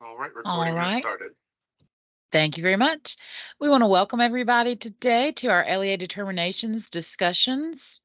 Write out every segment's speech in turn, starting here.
All right, All recording has right. started. Thank you very much. We want to welcome everybody today to our LEA determinations discussions.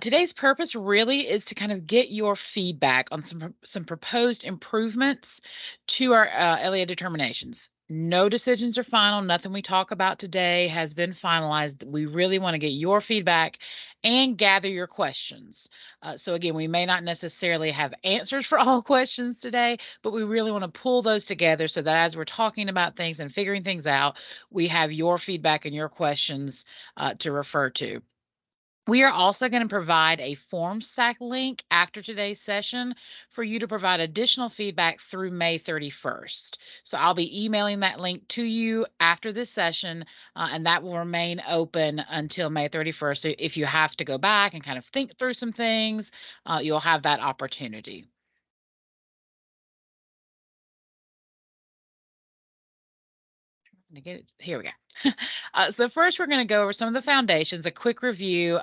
Today's purpose really is to kind of get your feedback on some proposed improvements to our LEA determinations. No decisions are final. Nothing we talk about today has been finalized. We really want to get your feedback and gather your questions. So again, we may not necessarily have answers for all questions today, but we really want to pull those together so that as we're talking about things and figuring things out, we have your feedback and your questions to refer to. We are also going to provide a form stack link after today's session for you to provide additional feedback through May 31st. So I'll be emailing that link to you after this session, and that will remain open until May 31st. So if you have to go back and kind of think through some things, you'll have that opportunity. To get it. Here we go. So first, we're going to go over some of the foundations, a quick review.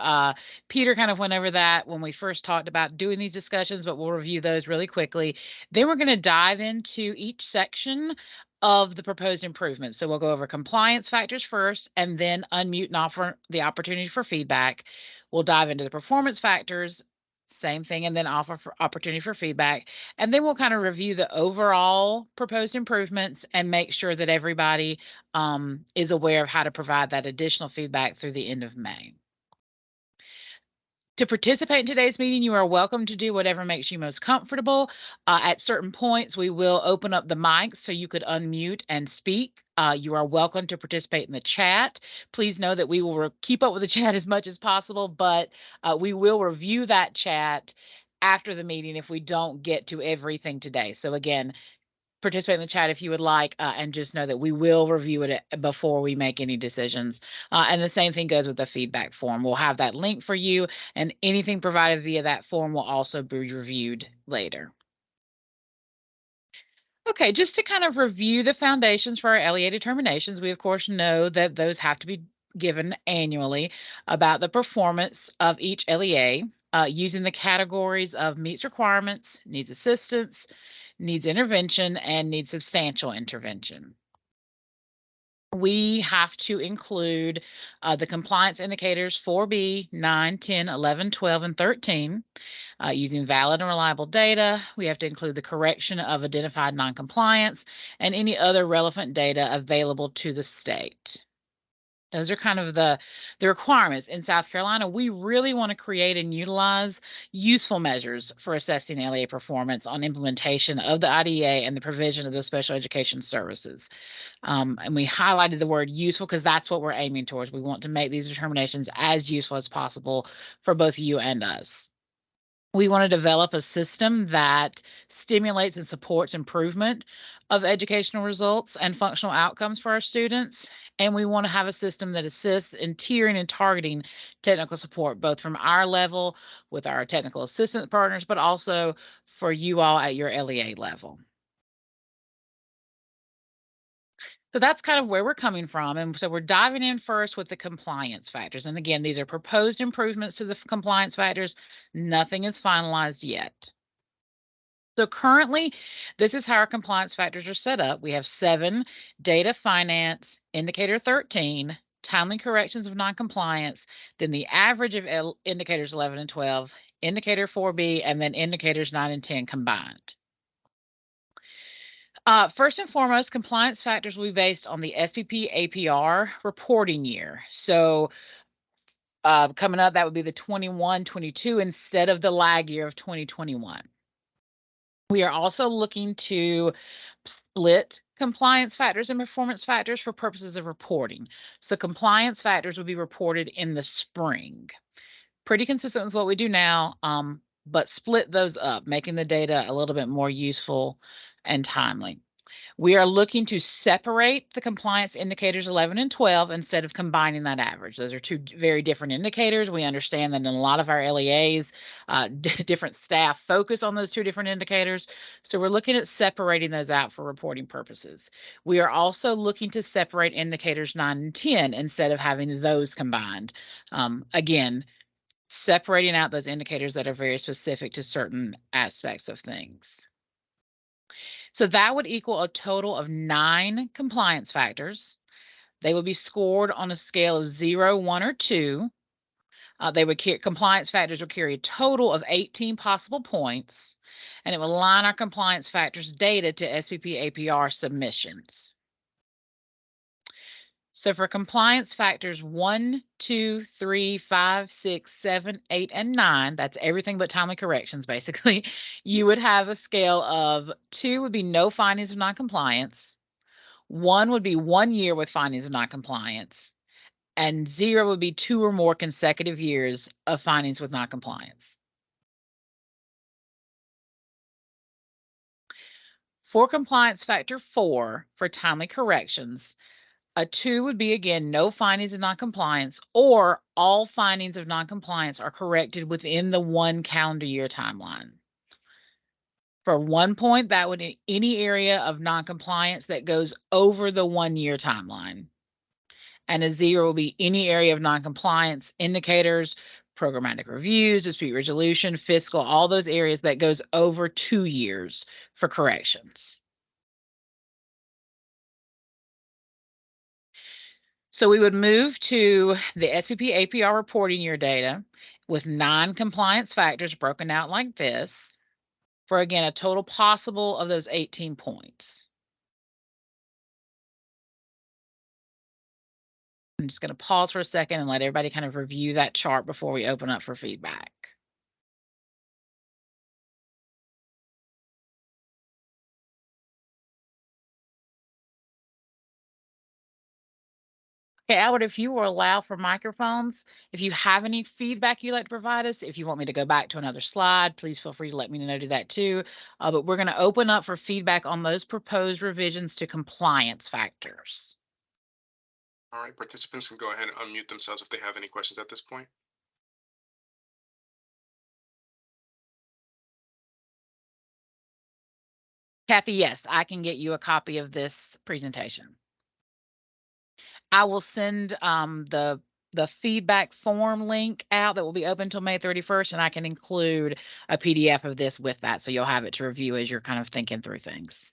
Peter kind of went over that when we first talked about doing these discussions, but we'll review those really quickly. Then we're going to dive into each section of the proposed improvements. So we'll go over compliance factors first, and then unmute and offer the opportunity for feedback. We'll dive into the performance factors, same thing, and then offer for opportunity for feedback. And then we'll kind of review the overall proposed improvements and make sure that everybody is aware of how to provide that additional feedback through the end of May. To participate in today's meeting, you are welcome to do whatever makes you most comfortable. At certain points, we will open up the mics so you could unmute and speak. You are welcome to participate in the chat. Please know that we will keep up with the chat as much as possible, but we will review that chat after the meeting if we don't get to everything today. So again, participate in the chat if you would like, and just know that we will review it before we make any decisions. And the same thing goes with the feedback form. We'll have that link for you, and anything provided via that form will also be reviewed later. Okay, just to kind of review the foundations for our LEA determinations, we of course know that those have to be given annually about the performance of each LEA using the categories of meets requirements, needs assistance, needs intervention, and needs substantial intervention. We have to include the compliance indicators 4B, 9, 10, 11, 12, and 13 using valid and reliable data. We have to include the correction of identified noncompliance and any other relevant data available to the state. Those are kind of the requirements. In South Carolina, we really want to create and utilize useful measures for assessing LEA performance on implementation of the IDEA and the provision of the special education services. And we highlighted the word useful because that's what we're aiming towards. We want to make these determinations as useful as possible for both you and us. We want to develop a system that stimulates and supports improvement of educational results and functional outcomes for our students. And we want to have a system that assists in tiering and targeting technical support, both from our level with our technical assistance partners, but also for you all at your LEA level. So that's kind of where we're coming from. And so we're diving in first with the compliance factors. And again, these are proposed improvements to the compliance factors. Nothing is finalized yet. So currently, this is how our compliance factors are set up. We have 7 data finance, indicator 13, timely corrections of noncompliance, then the average of indicators 11 and 12, indicator 4B, and then indicators 9 and 10 combined. First and foremost, compliance factors will be based on the SPP APR reporting year. So coming up, that would be the 21-22 instead of the lag year of 2021. We are also looking to split compliance factors and performance factors for purposes of reporting. So compliance factors will be reported in the spring. Pretty consistent with what we do now, but split those up, making the data a little bit more useful and timely. We are looking to separate the compliance indicators 11 and 12 instead of combining that average. Those are 2 very different indicators. We understand that in a lot of our LEAs, different staff focus on those 2 different indicators. So we're looking at separating those out for reporting purposes. We are also looking to separate indicators 9 and 10 instead of having those combined. Again, separating out those indicators that are very specific to certain aspects of things. So that would equal a total of 9 compliance factors. They would be scored on a scale of 0, 1, or 2. Compliance factors would carry a total of 18 possible points, and it will align our compliance factors data to SPP APR submissions. So for compliance factors 1, 2, 3, 5, 6, 7, 8, and 9, that's everything but timely corrections, basically, you would have a scale of 2 would be no findings of noncompliance, 1 would be 1 year with findings of noncompliance, and 0 would be 2 or more consecutive years of findings with noncompliance. For compliance factor 4, for timely corrections, a 2 would be, again, no findings of noncompliance, or all findings of noncompliance are corrected within the 1 calendar year timeline. For 1 point, that would be any area of noncompliance that goes over the 1-year timeline. And a 0 will be any area of noncompliance indicators, programmatic reviews, dispute resolution, fiscal, all those areas that goes over 2 years for corrections. So we would move to the SPP APR reporting year data with 9 compliance factors broken out like this for, again, a total possible of those 18 points. I'm just going to pause for a second and let everybody kind of review that chart before we open up for feedback. Okay, Albert, if you will allow for microphones, if you have any feedback you'd like to provide us, if you want me to go back to another slide, please feel free to let me know, do that too. But we're going to open up for feedback on those proposed revisions to compliance factors. All right, participants can go ahead and unmute themselves if they have any questions at this point. Kathy, yes, I can get you a copy of this presentation. I will send the feedback form link out that will be open until May 31st, and I can include a PDF of this with that, so you'll have it to review as you're kind of thinking through things.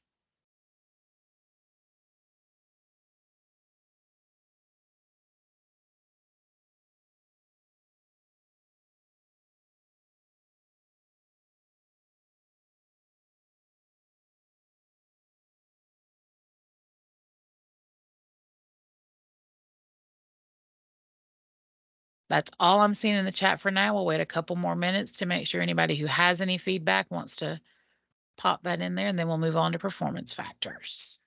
That's all I'm seeing in the chat for now. We'll wait a couple more minutes to make sure anybody who has any feedback wants to pop that in there, and then we'll move on to performance factors.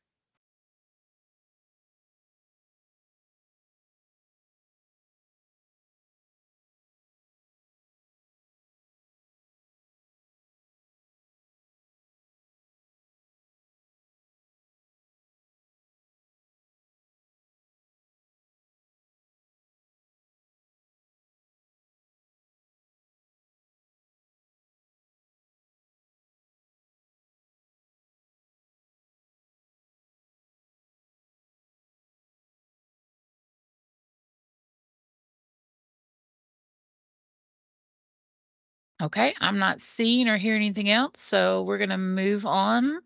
Okay, I'm not seeing or hearing anything else, so we're going to move on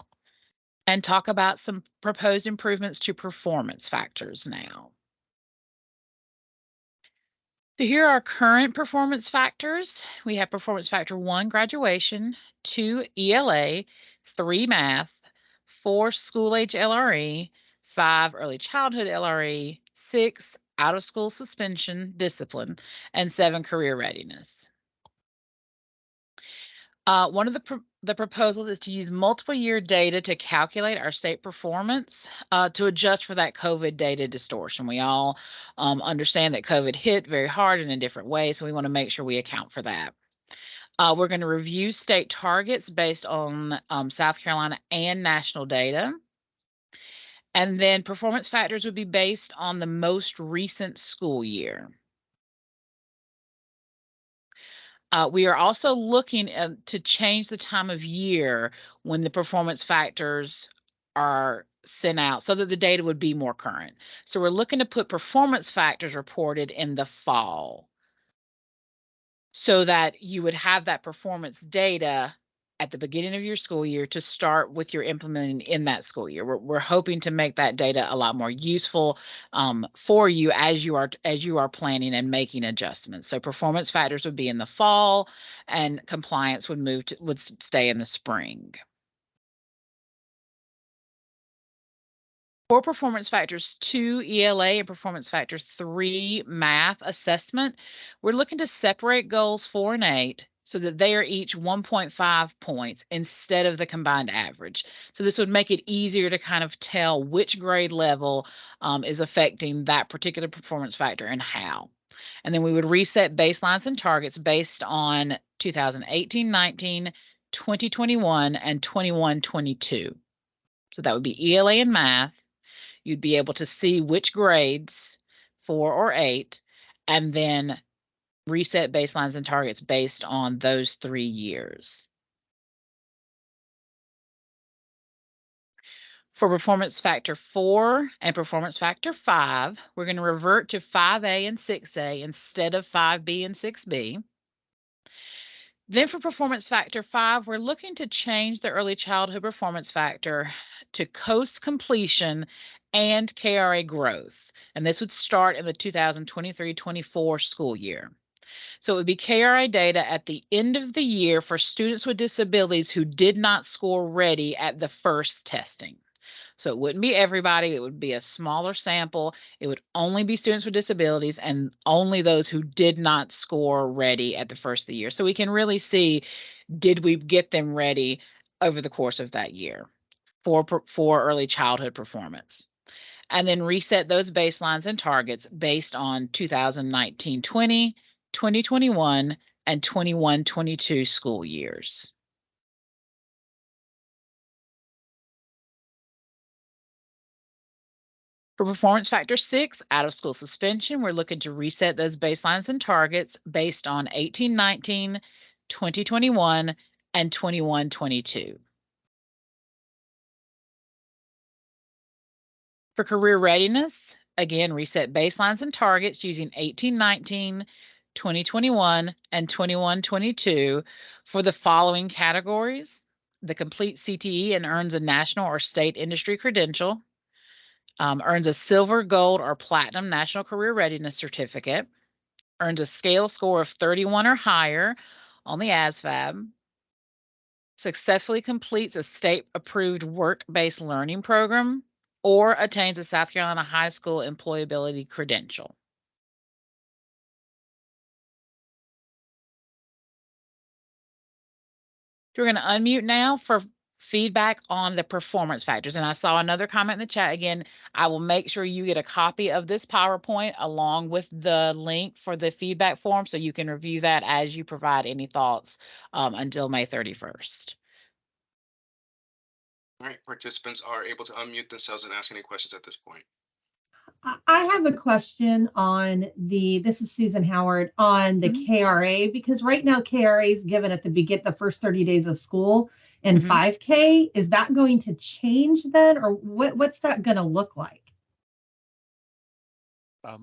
and talk about some proposed improvements to performance factors now. So here are current performance factors. We have performance factor 1, graduation, 2, ELA, 3, math, 4, school age LRE, 5, early childhood LRE, 6, out of school suspension, discipline, and 7, career readiness. One of the proposals is to use multiple year data to calculate our state performance to adjust for that COVID data distortion. We all understand that COVID hit very hard and in different ways, so we want to make sure we account for that. We're going to review state targets based on South Carolina and national data. And then performance factors would be based on the most recent school year. We are also looking to change the time of year when the performance factors are sent out so that the data would be more current. So we're looking to put performance factors reported in the fall so that you would have that performance data at the beginning of your school year to start with your implementing in that school year. We're hoping to make that data a lot more useful for you as you are planning and making adjustments. So performance factors would be in the fall, and compliance would stay in the spring. For performance factors 2 ELA and performance factor 3 math assessment, we're looking to separate goals 4 and 8 so that they are each 1.5 points instead of the combined average. So this would make it easier to kind of tell which grade level is affecting that particular performance factor and how. And then we would reset baselines and targets based on 2018-19, 2021, and 21-22. So that would be ELA and math. You'd be able to see which grades, 4 or 8, and then reset baselines and targets based on those 3 years. For performance factor 4 and performance factor 5, we're going to revert to 5A and 6A instead of 5B and 6B. Then for performance factor 5, we're looking to change the early childhood performance factor to COAST completion and KRA growth. And this would start in the 2023-24 school year. So it would be KRA data at the end of the year for students with disabilities who did not score ready at the first testing. So it wouldn't be everybody, it would be a smaller sample. It would only be students with disabilities and only those who did not score ready at the first of the year. So we can really see, did we get them ready over the course of that year for early childhood performance? And then reset those baselines and targets based on 2019-20, 2021, and 21-22 school years. For performance factor 6, out of school suspension, we're looking to reset those baselines and targets based on 18-19, 2021, and 21-22. For career readiness, again, reset baselines and targets using 18-19, 2021, and 21-22 for the following categories: the complete CTE and earns a national or state industry credential, earns a silver, gold, or platinum National Career Readiness Certificate, earns a scale score of 31 or higher on the ASVAB, successfully completes a state-approved work-based learning program, or attains a South Carolina high school employability credential. We're going to unmute now for feedback on the performance factors. And I saw another comment in the chat. Again, I will make sure you get a copy of this PowerPoint along with the link for the feedback form so you can review that as you provide any thoughts until May 31st. All right, participants are able to unmute themselves and ask any questions at this point. I have a question on this is Susan Howard, on the KRA, because right now KRA is given at the first 30 days of school and 5K. Is that going to change then, or what's that going to look like? Do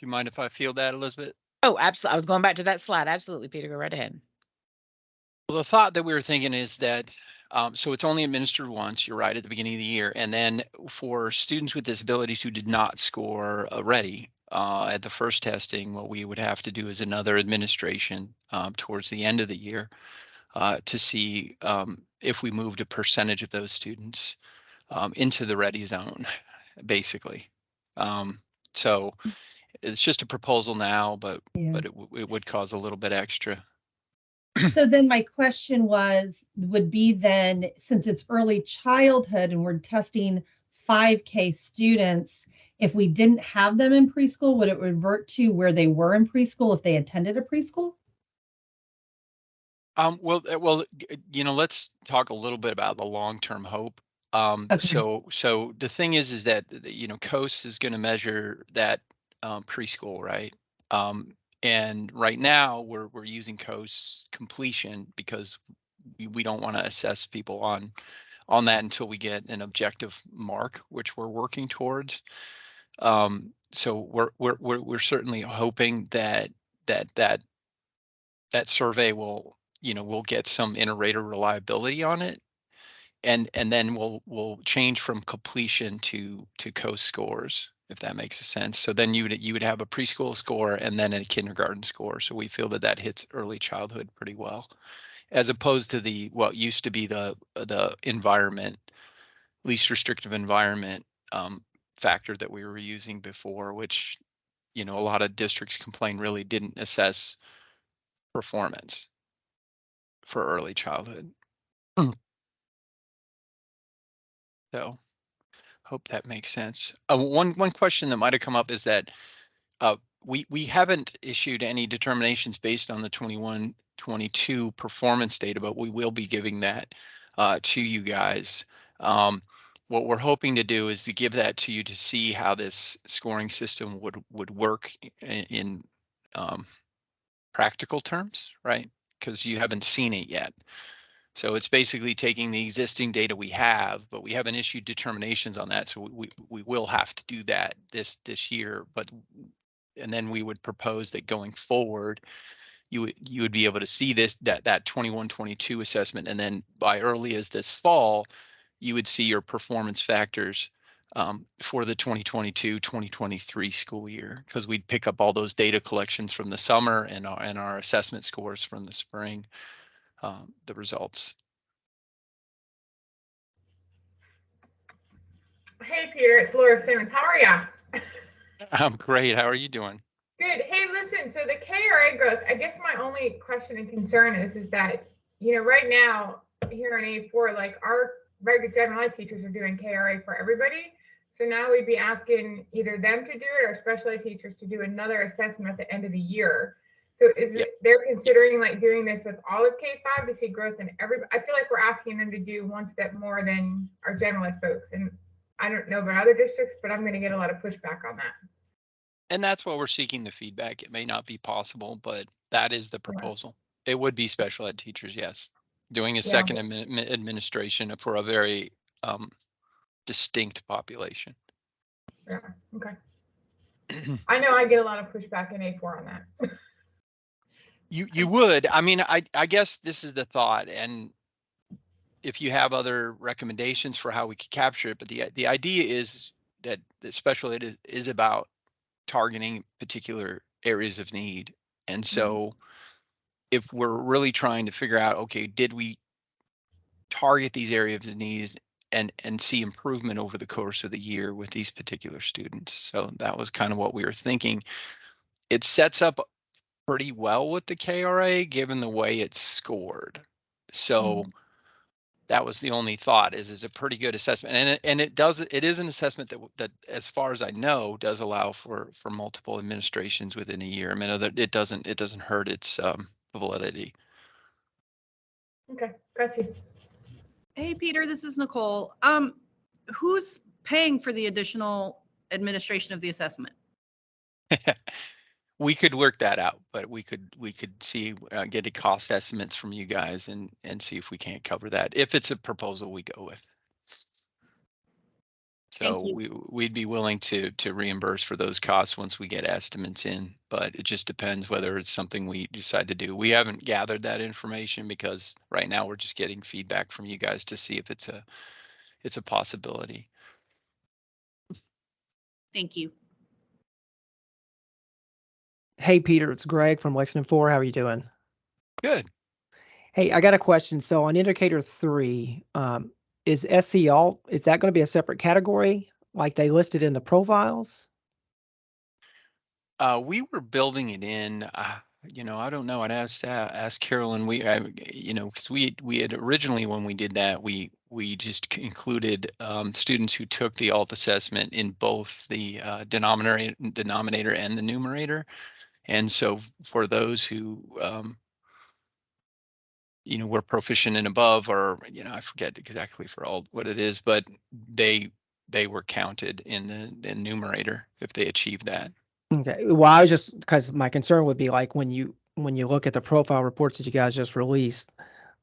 you mind if I field that, Elizabeth? Oh, absolutely. I was going back to that slide. Absolutely, Peter, go right ahead. Well, the thought that we were thinking is that so it's only administered once, you're right, at the beginning of the year. And then for students with disabilities who did not score ready at the first testing, what we would have to do is another administration towards the end of the year to see if we moved a percentage of those students into the ready zone, basically. So it's just a proposal now, but it would cause a little bit extra. So then my question would be then, since it's early childhood and we're testing 5K students, if we didn't have them in preschool, would it revert to where they were in preschool if they attended a preschool? Well, let's talk a little bit about the long-term hope. Okay. So the thing is that COAST is going to measure that preschool, right? And right now we're using COAST completion because we don't want to assess people on that until we get an objective mark, which we're working towards. So we're certainly hoping that survey will we'll get some inter-rater reliability on it. And then we'll change from completion to coast scores, if that makes sense. So then you would have a preschool score and then a kindergarten score. So we feel that hits early childhood pretty well, as opposed to what used to be the environment, least restrictive environment factor that we were using before, which a lot of districts complain really didn't assess performance for early childhood. So hope that makes sense. One question that might have come up is that we haven't issued any determinations based on the 21-22 performance data, but we will be giving that to you guys. What we're hoping to do is to give that to you to see how this scoring system would work in practical terms, right? Because you haven't seen it yet. So it's basically taking the existing data we have, but we haven't issued determinations on that. So we will have to do that this year. And then we would propose that going forward, you would be able to see that 21-22 assessment, and then by early as this fall, you would see your performance factors for the 2022-2023 school year, because we'd pick up all those data collections from the summer and our assessment scores from the spring. The results. Hey, Peter, it's Laura Simmons. How are ya? I'm great. How are you doing? Good. Hey, listen, so the KRA growth, I guess my only question and concern is that, right now here in A4, like our regular general ed teachers are doing KRA for everybody. So now we'd be asking either them to do it or special ed teachers to do another assessment at the end of the year. So they're considering like doing this with all of K-5 to see growth in everybody? I feel like we're asking them to do one step more than our general ed folks. And I don't know about other districts, but I'm going to get a lot of pushback on that. And that's what we're seeking the feedback. It may not be possible, but that is the proposal. Yeah. It would be special ed teachers, yes. Doing a second administration for a very distinct population. Yeah, okay. I know I get a lot of pushback in A4 on that. You would. I mean, I guess this is the thought, and if you have other recommendations for how we could capture it, but the idea is that the special ed is about targeting particular areas of need. And so if we're really trying to figure out, okay, did we target these areas of needs and see improvement over the course of the year with these particular students? So that was kind of what we were thinking. It sets up pretty well with the KRA given the way it's scored. So that was the only thought, is a pretty good assessment, and it is an assessment that as far as I know does allow for multiple administrations within a year. I mean, it doesn't hurt its validity. Okay, got you. Hey Peter, this is Nicole. Who's paying for the additional administration of the assessment? We could work that out, but we could see get a cost estimates from you guys and see if we can't cover that, if it's a proposal we go with. So we'd be willing to reimburse for those costs once we get estimates in, but it just depends whether it's something we decide to do. We haven't gathered that information because right now we're just getting feedback from you guys to see if it's a possibility. Thank you. Hey, Peter, it's Greg from Lexington 4. How are you doing? Good. Hey, I got a question. So on indicator 3, is SC Alt, is that going to be a separate category like they listed in the profiles? We were building it in, I don't know. I'd ask Carolyn. Because we had originally, when we did that, we just included students who took the alt assessment in both the denominator and the numerator. And so for those who, were proficient and above, or, I forget exactly for all what it is, but they were counted in the numerator if they achieved that. Okay. Well, I was just, because my concern would be like when you look at the profile reports that you guys just released,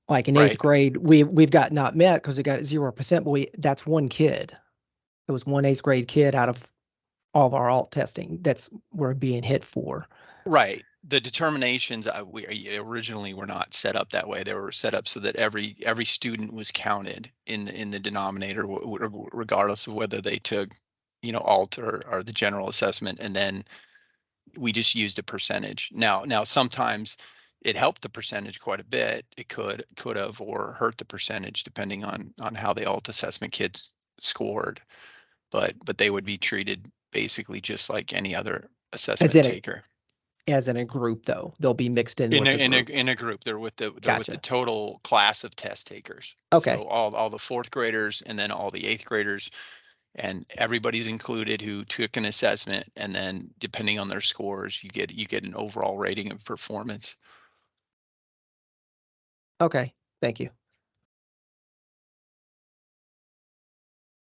like in 8th grade, we've got not met because we got 0%, but that's one kid. It was one 8th grade kid out of all of our alt testing we're being hit for. Right. the determinations we originally were not set up that way. They were set up so that every student was counted in the denominator, regardless of whether they took, you know, alt or the general assessment, and then we just used a percentage. Now sometimes it helped the percentage quite a bit. It could have or hurt the percentage depending on how the alt assessment kids scored, but they would be treated basically just like any other assessment taker. As in a group, though, they'll be mixed in with the group. In a group. They're with the Gotcha. total class of test takers. Okay. So all the fourth graders and then all the eighth graders, and everybody's included who took an assessment, and then depending on their scores, you get an overall rating of performance. Okay, thank you.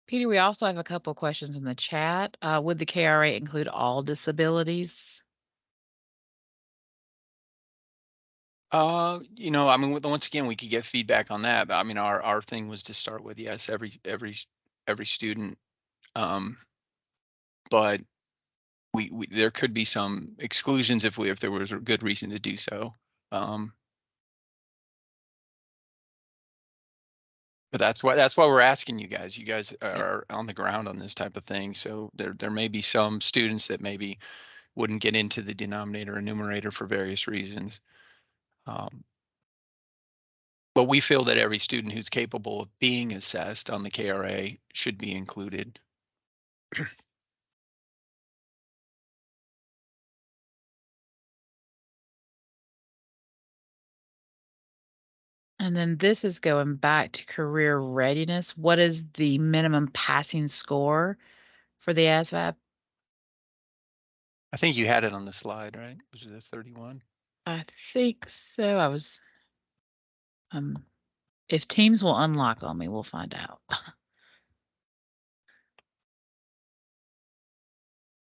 Peter, we also have a couple questions in the chat. Would the KRA include all disabilities? You know, I mean, once again, we could get feedback on that, but I mean, our thing was to start with, yes, every student. But we there could be some exclusions if there was a good reason to do so. But that's why we're asking you guys. You guys are on the ground on this type of thing, so there may be some students that maybe wouldn't get into the denominator or numerator for various reasons. But we feel that every student who's capable of being assessed on the KRA should be included. And then this is going back to career readiness. What is the minimum passing score for the ASVAB? I think you had it on the slide, right? Was it a 31? I think so. I was, if Teams will unlock on me, we'll find out.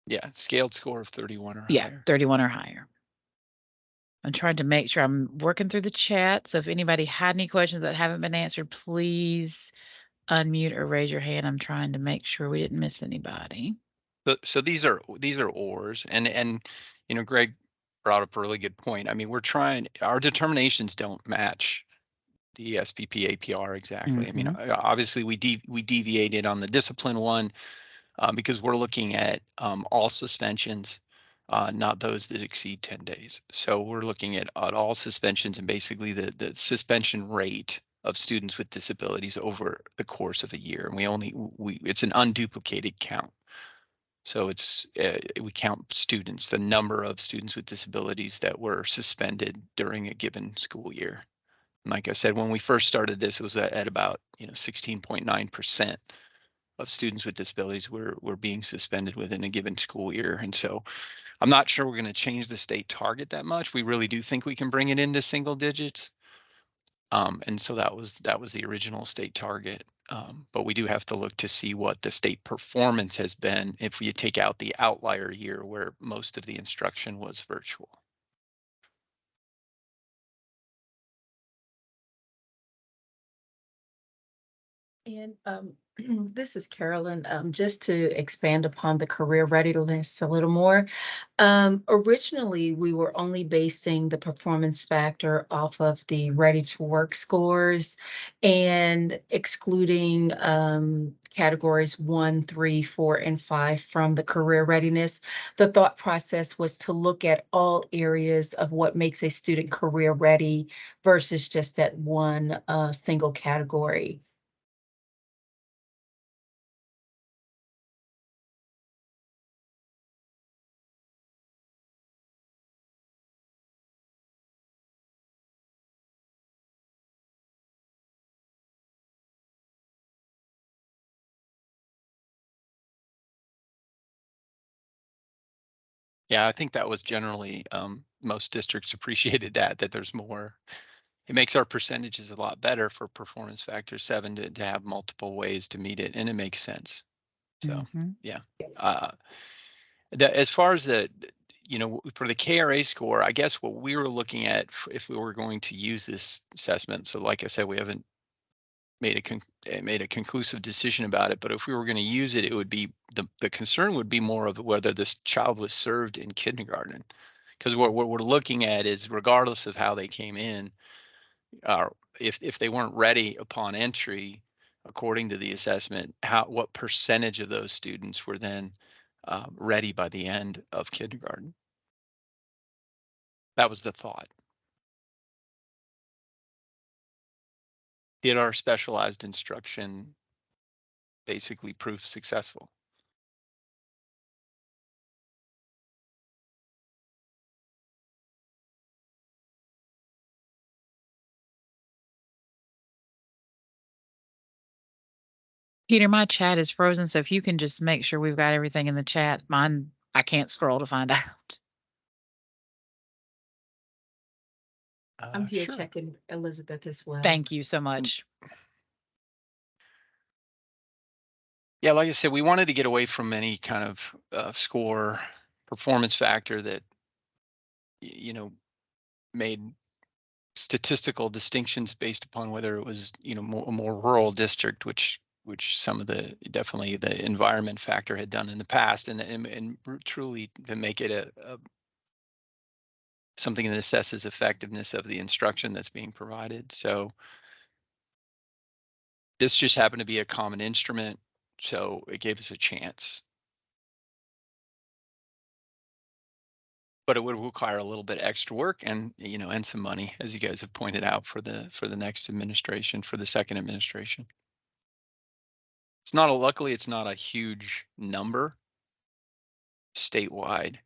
Yeah, scaled score of 31 or Yeah, higher. 31 or higher. I'm trying to make sure I'm working through the chat. So if anybody had any questions that haven't been answered, please unmute or raise your hand. I'm trying to make sure we didn't miss anybody. So these are ORs, and you know, Greg brought up a really good point. I mean, our determinations don't match the SPP APR exactly. I mean, obviously we deviated on the discipline one because we're looking at all suspensions, not those that exceed 10 days. So we're looking at all suspensions and basically the suspension rate of students with disabilities over the course of a year. And it's an unduplicated count. So it's we count students, the number of students with disabilities that were suspended during a given school year. And like I said, when we first started this, it was at about 16.9% of students with disabilities were being suspended within a given school year. And so I'm not sure we're going to change the state target that much. We really do think we can bring it into single digits. And so that was the original state target. But we do have to look to see what the state performance has been if we take out the outlier year where most of the instruction was virtual. And this is Carolyn. Just to expand upon the career readiness a little more. Originally, we were only basing the performance factor off of the ready to work scores and excluding categories 1, 3, 4, and 5 from the career readiness. The thought process was to look at all areas of what makes a student career ready versus just that one single category. Yeah, I think that was generally most districts appreciated that there's more. It makes our percentages a lot better for performance factor 7 to have multiple ways to meet it, and it makes sense. So yeah. As far as for the KRA score, I guess what we were looking at if we were going to use this assessment. So like I said, we haven't made a conclusive decision about it, but if we were going to use it, it would be the concern would be more of whether this child was served in kindergarten, because what we're looking at is regardless of how they came in, if they weren't ready upon entry, according to the assessment, what percentage of those students were then ready by the end of kindergarten? That was the thought. Did our specialized instruction basically prove successful? Peter, my chat is frozen, so if you can just make sure we've got everything in the chat. Mine, I can't scroll to find out. I'm here Sure. checking Elizabeth as well. Thank you so much. Yeah, like I said, we wanted to get away from any kind of score performance factor that, made statistical distinctions based upon whether it was, a more rural district, which some of definitely the environment factor had done in the past, and truly to make it a something that assesses effectiveness of the instruction that's being provided. So this just happened to be a common instrument, so it gave us a chance. But it would require a little bit extra work and, and some money, as you guys have pointed out, for the next administration, for the second administration. Luckily, it's not a huge number statewide.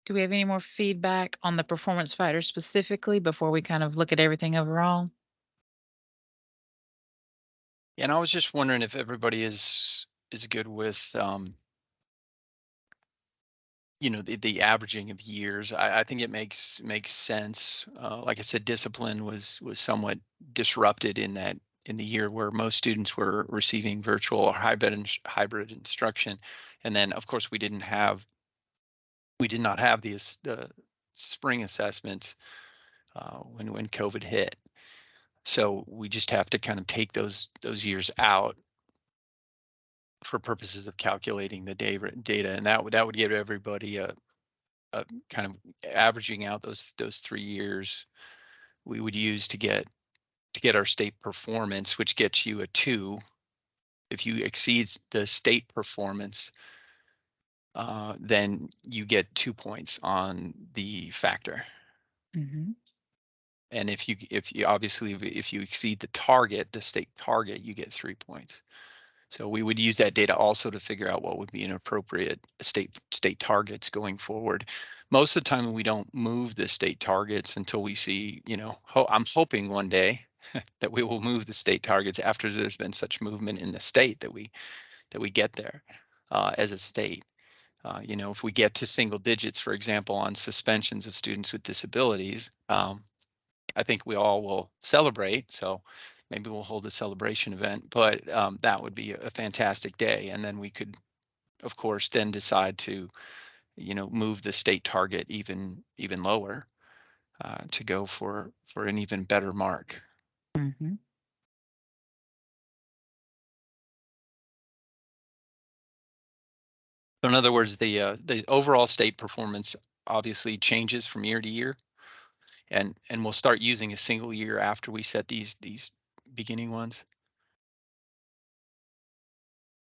Do we have any more feedback on the performance fighter specifically before we kind of look at everything overall? And I was just wondering if everybody is good with the averaging of years. I think it makes sense. Like I said, discipline was somewhat disrupted in the year where most students were receiving virtual or hybrid instruction, and then of course we did not have the spring assessments when COVID hit. So we just have to kind of take those years out for purposes of calculating the data, and that would give everybody a kind of averaging out those 3 years we would use to get our state performance, which gets you a 2. If you exceed the state performance, then you get 2 points on the factor. Mhm. And if you obviously if you exceed the state target, you get 3 points. So we would use that data also to figure out what would be an appropriate state targets going forward. Most of the time we don't move the state targets until we see, I'm hoping one day that we will move the state targets after there's been such movement in the state that we get there as a state. If we get to single digits, for example, on suspensions of students with disabilities, I think we all will celebrate. So maybe we'll hold a celebration event, but that would be a fantastic day. And then we could, of course, then decide to, move the state target even lower to go for an even better mark. Mhm. So in other words, the overall state performance obviously changes from year to year, and we'll start using a single year after we set these beginning ones.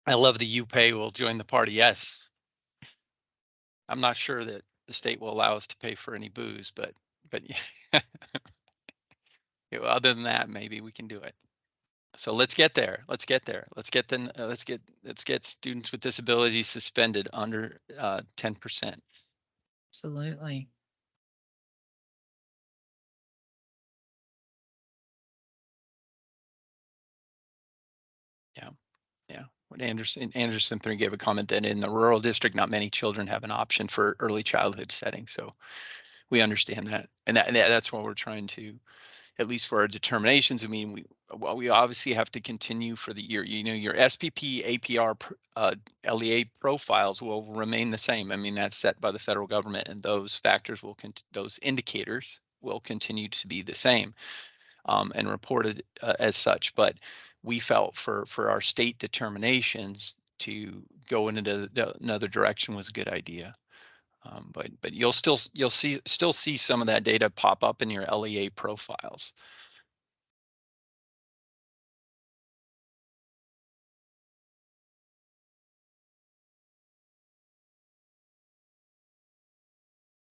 I love the UPay will join the party. Yes. I'm not sure that the state will allow us to pay for any booze, but other than that, maybe we can do it. So let's get there. Let's get there. Let's get students with disabilities suspended under 10%. Absolutely. Yeah. What Anderson 3 gave a comment that in the rural district, not many children have an option for early childhood setting. So we understand that, and that's what we're trying to, at least for our determinations. I mean, we obviously have to continue for the year. Your SPP, APR, LEA profiles will remain the same. I mean, that's set by the federal government, and those factors those indicators will continue to be the same and reported as such. But we felt for our state determinations to go in another direction was a good idea. But you'll still see some of that data pop up in your LEA profiles.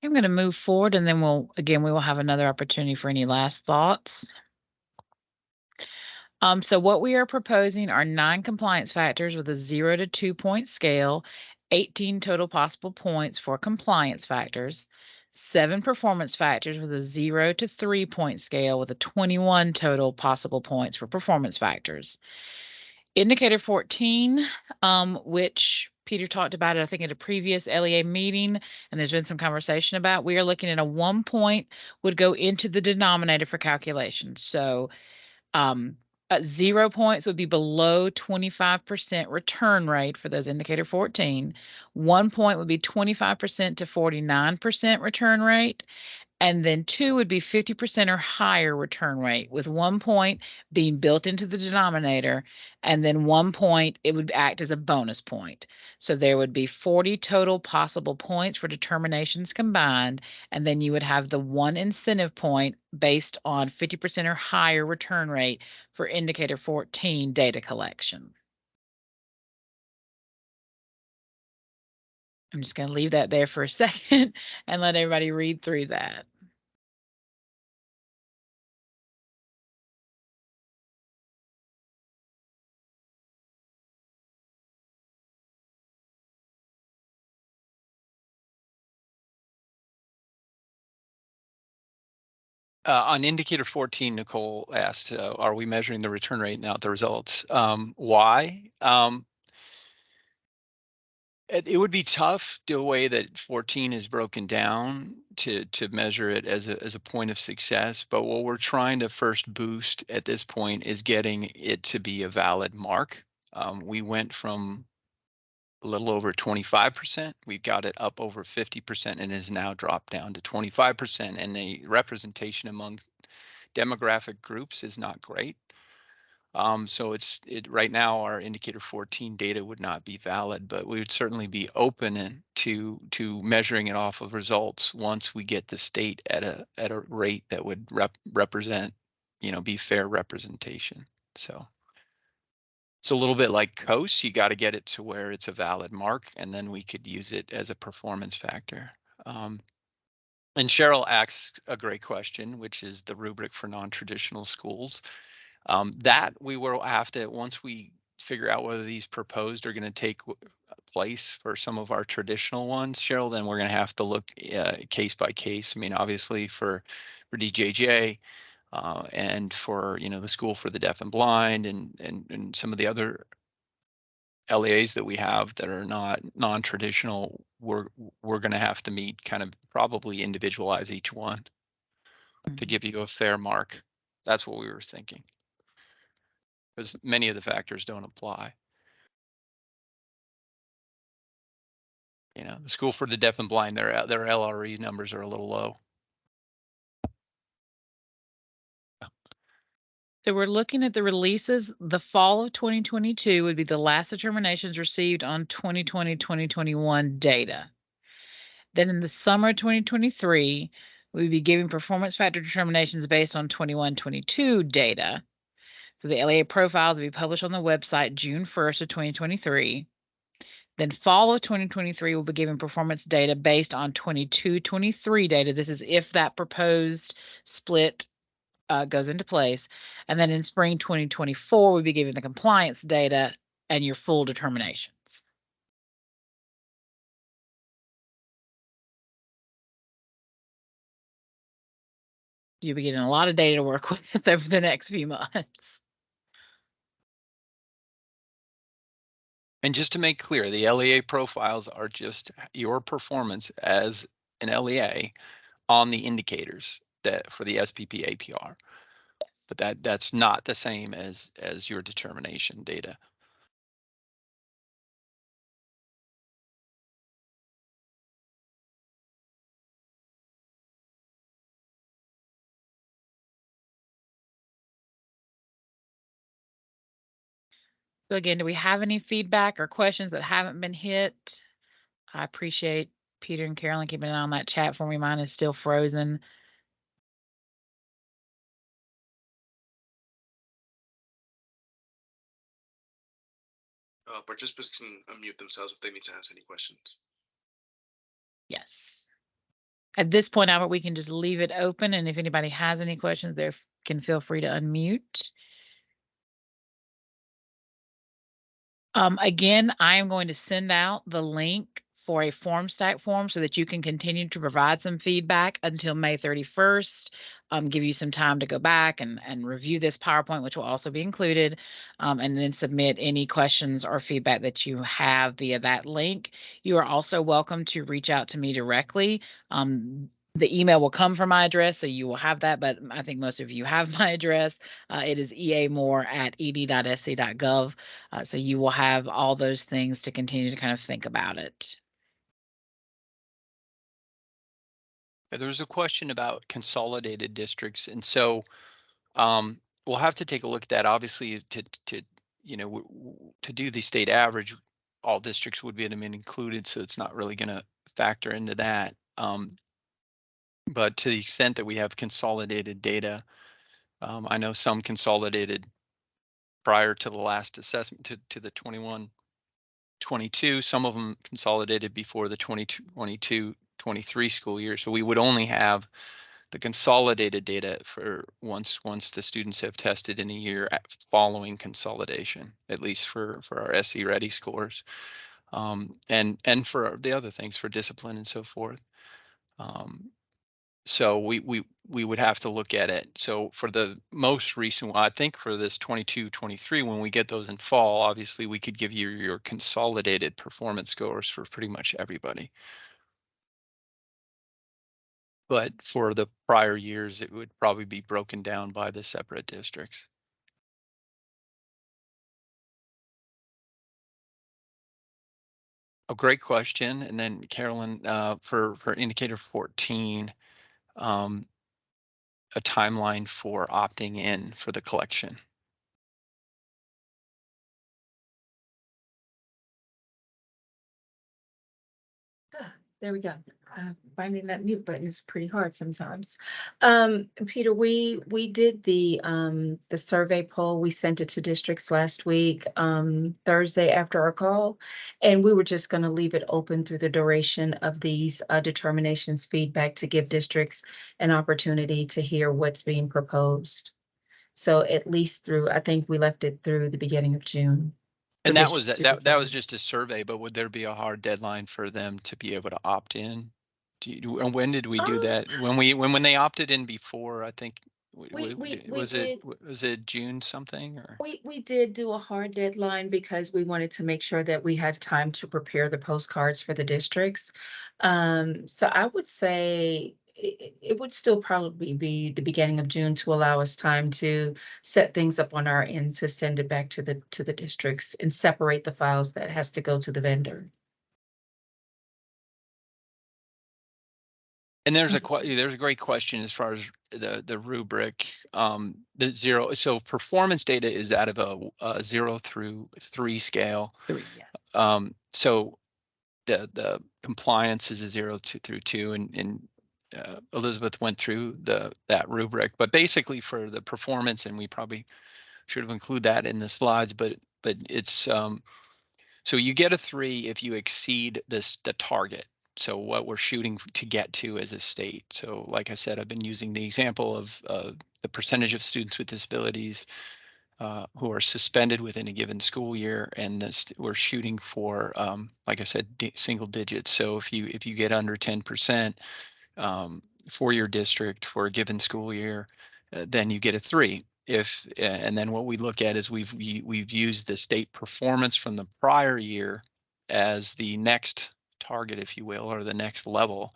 I'm going to move forward, and then we will have another opportunity for any last thoughts. So what we are proposing are 9 compliance factors with a 0 to 2 point scale, 18 total possible points for compliance factors, 7 performance factors with a 0 to 3 point scale with a 21 total possible points for performance factors. Indicator 14, which Peter talked about it, I think, at a previous LEA meeting, and there's been some conversation about, we are looking at a 1 point would go into the denominator for calculation. So 0 points would be below 25% return rate for those indicator 14. 1 point would be 25% to 49% return rate. And then 2 would be 50% or higher return rate, with 1 point being built into the denominator, and then 1 point, it would act as a bonus point. So there would be 40 total possible points for determinations combined, and then you would have the 1 incentive point based on 50% or higher return rate for indicator 14 data collection. I'm just going to leave that there for a second and let everybody read through that. On indicator 14, Nicole asked, are we measuring the return rate, not the results? Why? It would be tough the way that 14 is broken down to measure it as a point of success. But what we're trying to first boost at this point is getting it to be a valid mark. We went from a little over 25%. We've got it up over 50% and is now dropped down to 25%. And the representation among demographic groups is not great. So right now our indicator 14 data would not be valid, but we would certainly be open to measuring it off of results once we get the state at a rate that would represent, be fair representation. So it's a little bit like COAS. You got to get it to where it's a valid mark, and then we could use it as a performance factor. And Cheryl asks a great question, which is the rubric for non-traditional schools. That we will have to, once we figure out whether these proposed are going to take place for some of our traditional ones, Cheryl, then we're going to have to look case by case. I mean, obviously for DJJ and for, the School for the Deaf and Blind and some of the other LEAs that we have that are not non-traditional, we're going to have to meet kind of probably individualize each one to give you a fair mark. That's what we were thinking, because many of the factors don't apply. The School for the Deaf and Blind, their LRE numbers are a little low. So we're looking at the releases. The fall of 2022 would be the last determinations received on 2020-2021 data. Then in the summer of 2023, we'd be giving performance factor determinations based on 21-22 data. So the LEA profiles will be published on the website June 1st of 2023. Then fall of 2023, we'll be giving performance data based on 22-23 data. This is if that proposed split goes into place. And then in spring 2024, we'll be giving the compliance data and your full determinations. You'll be getting a lot of data to work with over the next few months. And just to make clear, the LEA profiles are just your performance as an LEA on the indicators that for the SPP APR. But that's not the same as your determination data. So again, do we have any feedback or questions that haven't been hit? I appreciate Peter and Carolyn keeping an eye on that chat for me. Mine is still frozen. Participants can unmute themselves if they need to ask any questions. Yes. At this point, Albert, we can just leave it open, and if anybody has any questions, they can feel free to unmute. Again, I am going to send out the link for a Formstack form so that you can continue to provide some feedback until May 31st. Give you some time to go back and review this PowerPoint, which will also be included, and then submit any questions or feedback that you have via that link. You are also welcome to reach out to me directly. The email will come from my address, so you will have that, but I think most of you have my address. It is eamore@ed.sc.gov. So you will have all those things to continue to kind of think about it. There's a question about consolidated districts, and so we'll have to take a look at that. Obviously, to to do the state average, all districts would be included, so it's not really going to factor into that. But to the extent that we have consolidated data, I know some consolidated prior to the last assessment to the 21-22, some of them consolidated before the 22-23 school year. So we would only have the consolidated data for once the students have tested in a year following consolidation, at least for our SE Ready scores, and for the other things, for discipline and so forth. So we would have to look at it. So for the most recent one, I think for this 22-23, when we get those in fall, obviously we could give you your consolidated performance scores for pretty much everybody. But for the prior years, it would probably be broken down by the separate districts. A great question. And then Carolyn, for indicator 14, a timeline for opting in for the collection. There we go. Finding that mute button is pretty hard sometimes. Peter, we did the survey poll. We sent it to districts last week, Thursday after our call, and we were just going to leave it open through the duration of these determinations feedback to give districts an opportunity to hear what's being proposed. So at least through, I think we left it through the beginning of June. And that was just a survey, but would there be a hard deadline for them to be able to opt in? And when did we do that? When they opted in before, I think was it June something, or? We did do a hard deadline because we wanted to make sure that we had time to prepare the postcards for the districts. So I would say it would still probably be the beginning of June to allow us time to set things up on our end to send it back to the districts and separate the files that has to go to the vendor. And there's a great question as far as the rubric, the zero. So performance data is out of a 0 through 3 scale. 3, yeah. So the compliance is a 0 through 2, and Elizabeth went through that rubric. But basically for the performance, and we probably should have included that in the slides, but it's so you get a 3 if you exceed the target. So what we're shooting to get to as a state. So like I said, I've been using the example of the percentage of students with disabilities who are suspended within a given school year, and we're shooting for, like I said, single digits. So if you get under 10% for your district for a given school year, then you get a 3. And then what we look at is we've used the state performance from the prior year as the next target, if you will, or the next level.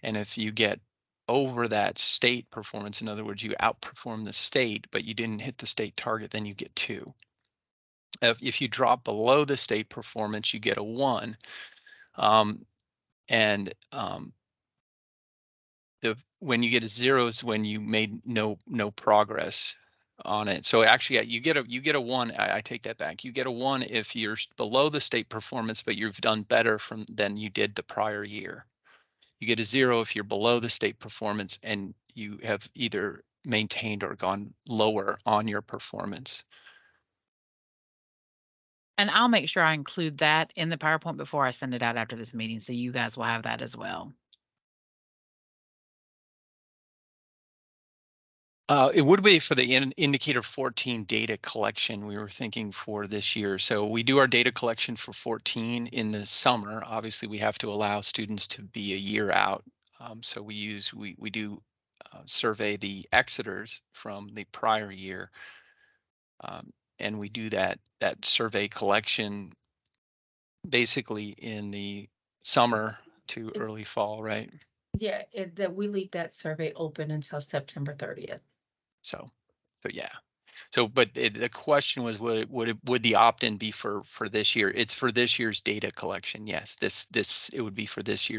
And if you get over that state performance, in other words, you outperform the state, but you didn't hit the state target, then you get 2. If you drop below the state performance, you get a 1. When you get a 0 is when you made no progress. on it. So actually, you get a 1. I take that back. You get a 1 if you're below the state performance, but you've done better than you did the prior year. You get a 0 if you're below the state performance and you have either maintained or gone lower on your performance. And I'll make sure I include that in the PowerPoint before I send it out after this meeting, so you guys will have that as well. It would be for the indicator 14 data collection we were thinking for this year. So we do our data collection for 14 in the summer. Obviously, we have to allow students to be a year out. So we do survey the exiters from the prior year. And we do that survey collection basically in the summer to it's- early fall, right? Yeah, that we leave that survey open until September 30th. So yeah. So, but the question was, would the opt-in be for this year? It's for this year's data collection. Yes, it would be for this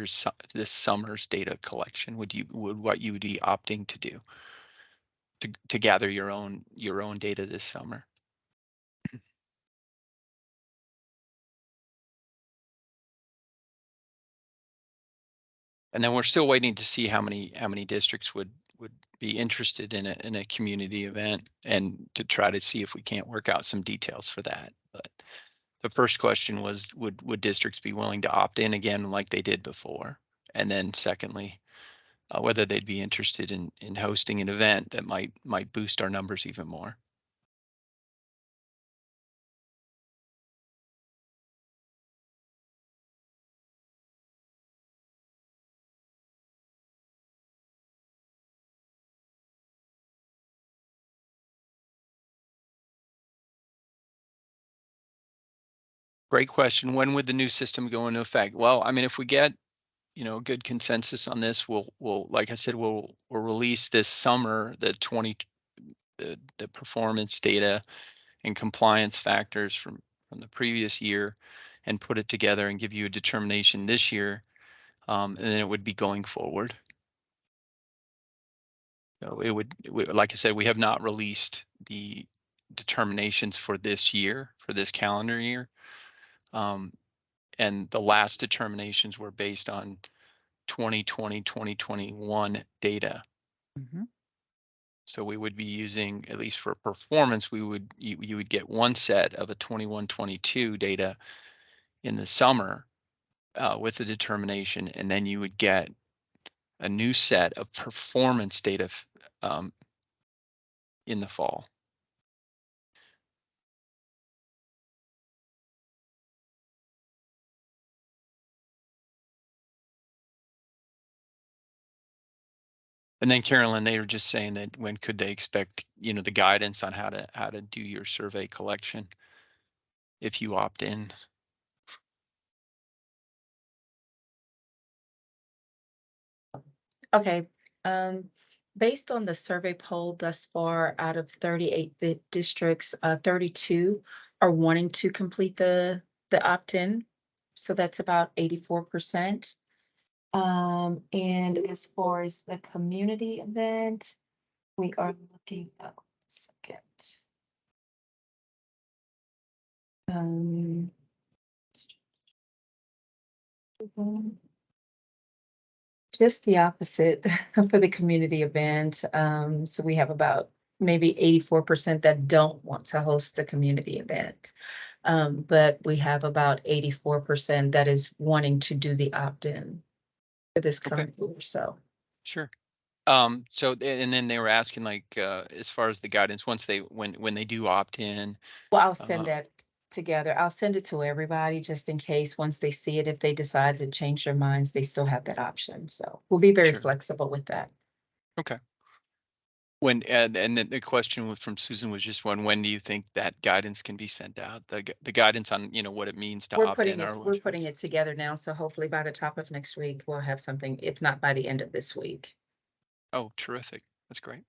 summer's data collection. What you would be opting to do to gather your own data this summer? And then we're still waiting to see how many districts would be interested in a community event, and to try to see if we can't work out some details for that. But the first question was, would districts be willing to opt in again like they did before? And then secondly, whether they'd be interested in hosting an event that might boost our numbers even more. Great question. When would the new system go into effect? Well, I mean, if we get, good consensus on this, we'll like I said, we'll release this summer the performance data and compliance factors from the previous year, and put it together and give you a determination this year, and then it would be going forward. So like I said, we have not released the determinations for this year, for this calendar year. And the last determinations were based on 2020, 2021 data. Mm-hmm. So we would be using, at least for performance, you would get one set of a 21-22 data in the summer with the determination, and then you would get a new set of performance data in the fall. And then Carolyn, they were just saying that when could they expect, the guidance on how to do your survey collection if you opt in? Okay, based on the survey poll thus far, out of 38 districts, 32 are wanting to complete the opt-in. So that's about 84%. And as far as the community event, we are looking at, second. Just the opposite for the community event. So we have about maybe 84% that don't want to host a community event. But we have about 84% that is wanting to do the opt-in for this current year. So Sure. So and then they were asking, like, as far as the guidance, when they do opt in. well, I'll send that together. I'll send it to everybody just in case, once they see it, if they decide to change their minds, they still have that option. So we'll be very Sure. flexible with that. Okay. And then the question from Susan was just when do you think that guidance can be sent out? The guidance on, what it means to opt in. We're putting it together now. So hopefully by the top of next week, we'll have something, if not by the end of this week. Oh, terrific. That's great.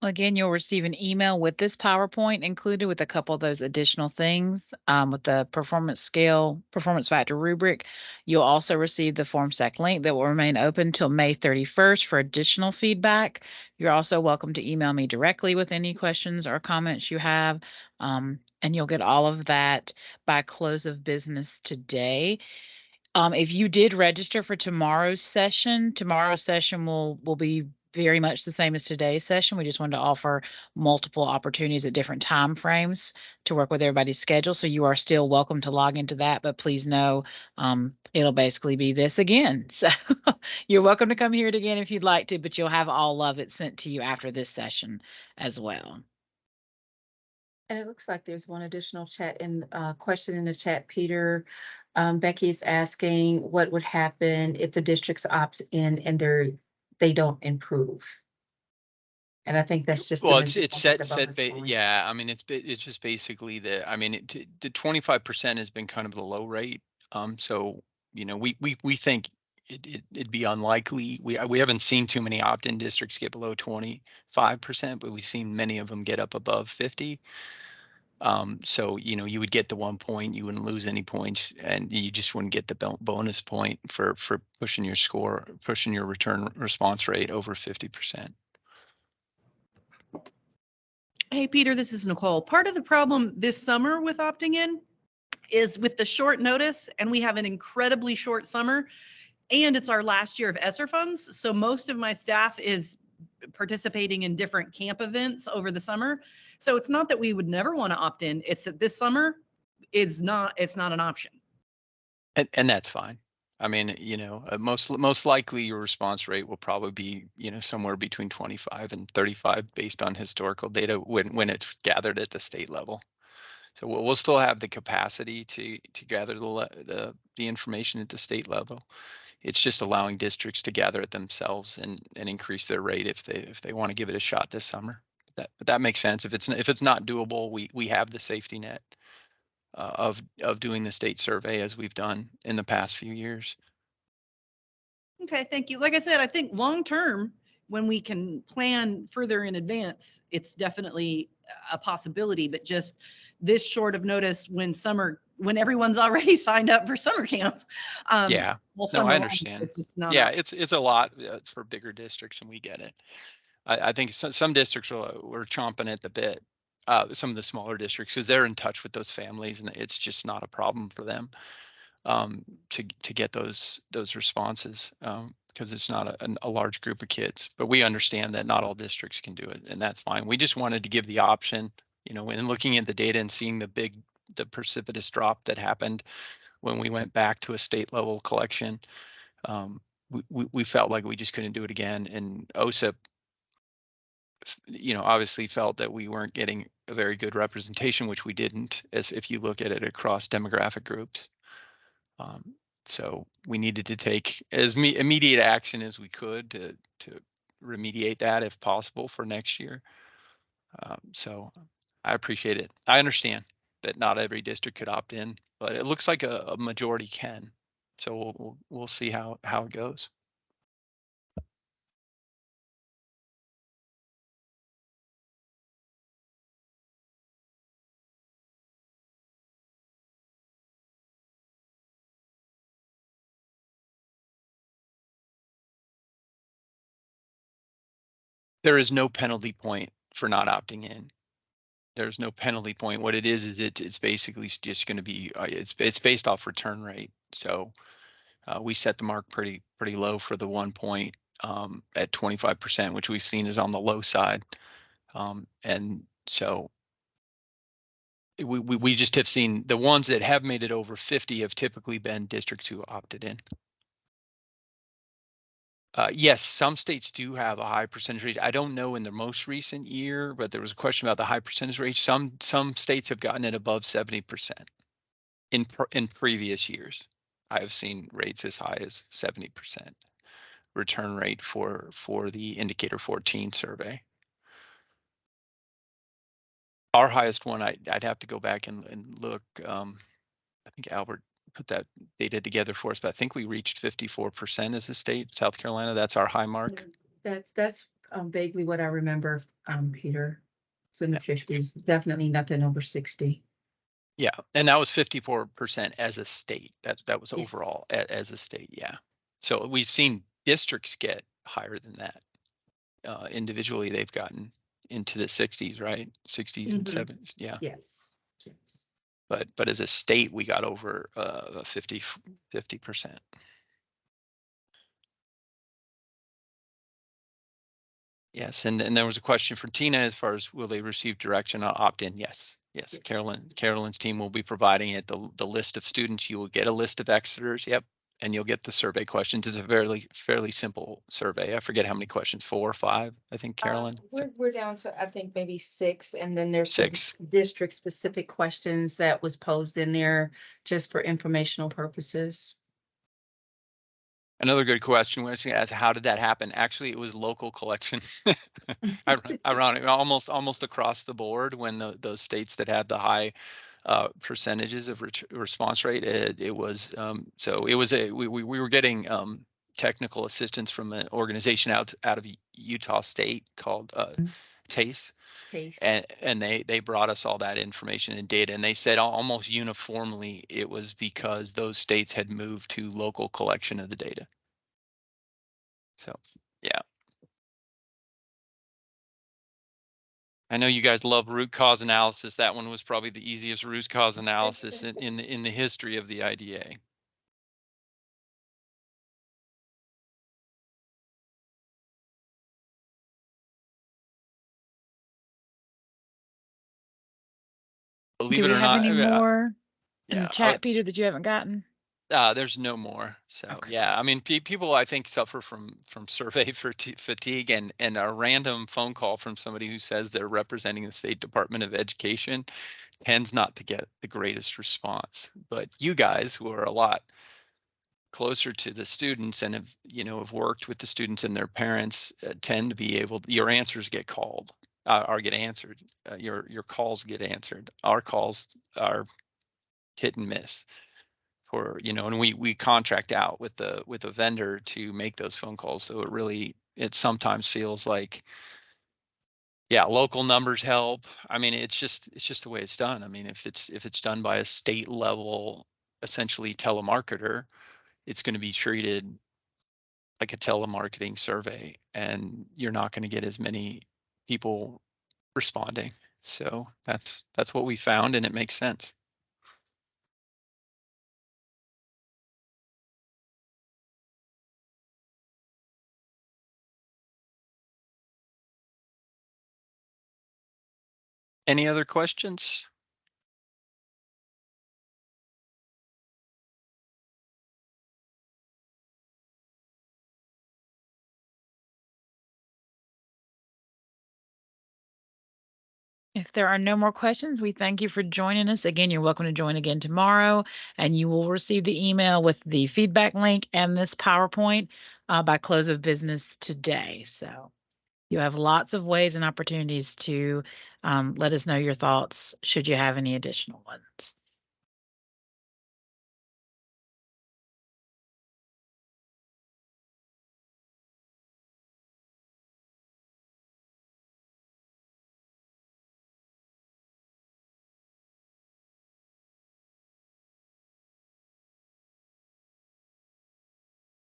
Again, you'll receive an email with this PowerPoint included with a couple of those additional things with the performance scale, performance factor rubric. You'll also receive the FormSec link that will remain open till May 31st for additional feedback. You're also welcome to email me directly with any questions or comments you have. And you'll get all of that by close of business today. If you did register for tomorrow's session will be very much the same as today's session. We just wanted to offer multiple opportunities at different time frames to work with everybody's schedule. So you are still welcome to log into that, but please know it'll basically be this again. So you're welcome to come hear it again if you'd like to, but you'll have all of it sent to you after this session as well. And it looks like there's one additional question in the chat, Peter. Becky is asking what would happen if the districts opts in and they don't improve. And I think that's just well, it's set. Yeah, I mean, it's just basically the 25% has been kind of the low rate. So we think it'd be unlikely. We haven't seen too many opt-in districts get below 25%, but we've seen many of them get up above 50. So you would get the 1 point, you wouldn't lose any points, and you just wouldn't get the bonus point for pushing your return response rate over 50%. Hey, Peter, this is Nicole. Part of the problem this summer with opting in is with the short notice, and we have an incredibly short summer, and it's our last year of ESSER funds. So most of my staff is participating in different camp events over the summer. So it's not that we would never want to opt in. It's that this summer it's not an option. And that's fine. I mean, most likely your response rate will probably be, somewhere between 25 and 35 based on historical data when it's gathered at the state level. So we'll still have the capacity to gather the information at the state level. It's just allowing districts to gather it themselves and increase their rate if they want to give it a shot this summer. But that makes sense. If it's not doable, we have the safety net of doing the state survey as we've done in the past few years. Okay, thank you. Like I said, I think long term, when we can plan further in advance, it's definitely a possibility. But just this short of notice when everyone's already signed up for summer camp. Yeah, no, I understand. It's just not. Yeah, it's a lot for bigger districts, and we get it. I think some districts were chomping at the bit. Some of the smaller districts, because they're in touch with those families, and it's just not a problem for them to get those responses because it's not a large group of kids. But we understand that not all districts can do it, and that's fine. We just wanted to give the option, when looking at the data and seeing the precipitous drop that happened when we went back to a state level collection. We felt like we just couldn't do it again, and OSIP obviously felt that we weren't getting a very good representation, which we didn't, as if you look at it across demographic groups. So we needed to take as immediate action as we could to remediate that if possible for next year. So I appreciate it. I understand that not every district could opt in, but it looks like a majority can. So we'll see how it goes. There is no penalty point for not opting in. There's no penalty point. What it is it's basically just going to be it's based off return rate. So we set the mark pretty low for the 1 point at 25%, which we've seen is on the low side. And so we just have seen the ones that have made it over 50 have typically been districts who opted in. Yes, some states do have a high percentage rate. I don't know in the most recent year, but there was a question about the high percentage rate. Some states have gotten it above 70% in previous years. I have seen rates as high as 70% return rate for the Indicator 14 survey. Our highest one, I'd have to go back and look. I think Albert put that data together for us, but I think we reached 54% as a state, South Carolina. That's our high mark. That's Vaguely what I remember, Peter. It's in the 50s, definitely nothing over 60. Yeah, and that was 54% as a state. That was overall Yes. as a state. Yeah. So we've seen districts get higher than that. Individually, they've gotten into the 60s, right? 60s and Mhm. 70s. Yeah. Yes. Yes. But as a state, we got over 50%. Yes, and there was a question for Tina as far as will they receive direction on opt-in? Yes, yes. Yes. Carolyn's team will be providing it the list of students. You will get a list of Exeters. Yep, and you'll get the survey questions. It's a fairly simple survey. I forget how many questions, 4 or 5. I think Carolyn. We're down to, I think, maybe 6, and then there's some 6. district-specific questions that was posed in there just for informational purposes. Another good question was as how did that happen? Actually, it was local collection. Ironic, almost across the board when those states that had the high percentages of response rate, it was so it was we were getting technical assistance from an organization out of Utah State called TASE. Taste. And they brought us all that information and data, and they said almost uniformly it was because those states had moved to local collection of the data. So yeah, I know you guys love root cause analysis. That one was probably the easiest root cause analysis in the history of the IDA. Believe Do it we or have not, any more in the yeah, chat, Peter, that you haven't gotten? there's no more. So Okay. yeah, I mean, people I think suffer from survey fatigue, and a random phone call from somebody who says they're representing the State Department of Education tends not to get the greatest response. But you guys who are a lot closer to the students and have worked with the students and their parents tend to be able, your answers get called or get answered. Your calls get answered. Our calls are hit and miss for, and we contract out with a vendor to make those phone calls. So it sometimes feels like, yeah, local numbers help. I mean, it's just the way it's done. I mean, if it's done by a state level, essentially telemarketer, it's going to be treated like a telemarketing survey, and you're not going to get as many people responding. So that's what we found, and it makes sense. Any other questions? If there are no more questions, we thank you for joining us. Again, you're welcome to join again tomorrow, and you will receive the email with the feedback link and this PowerPoint by close of business today. So you have lots of ways and opportunities to let us know your thoughts should you have any additional ones.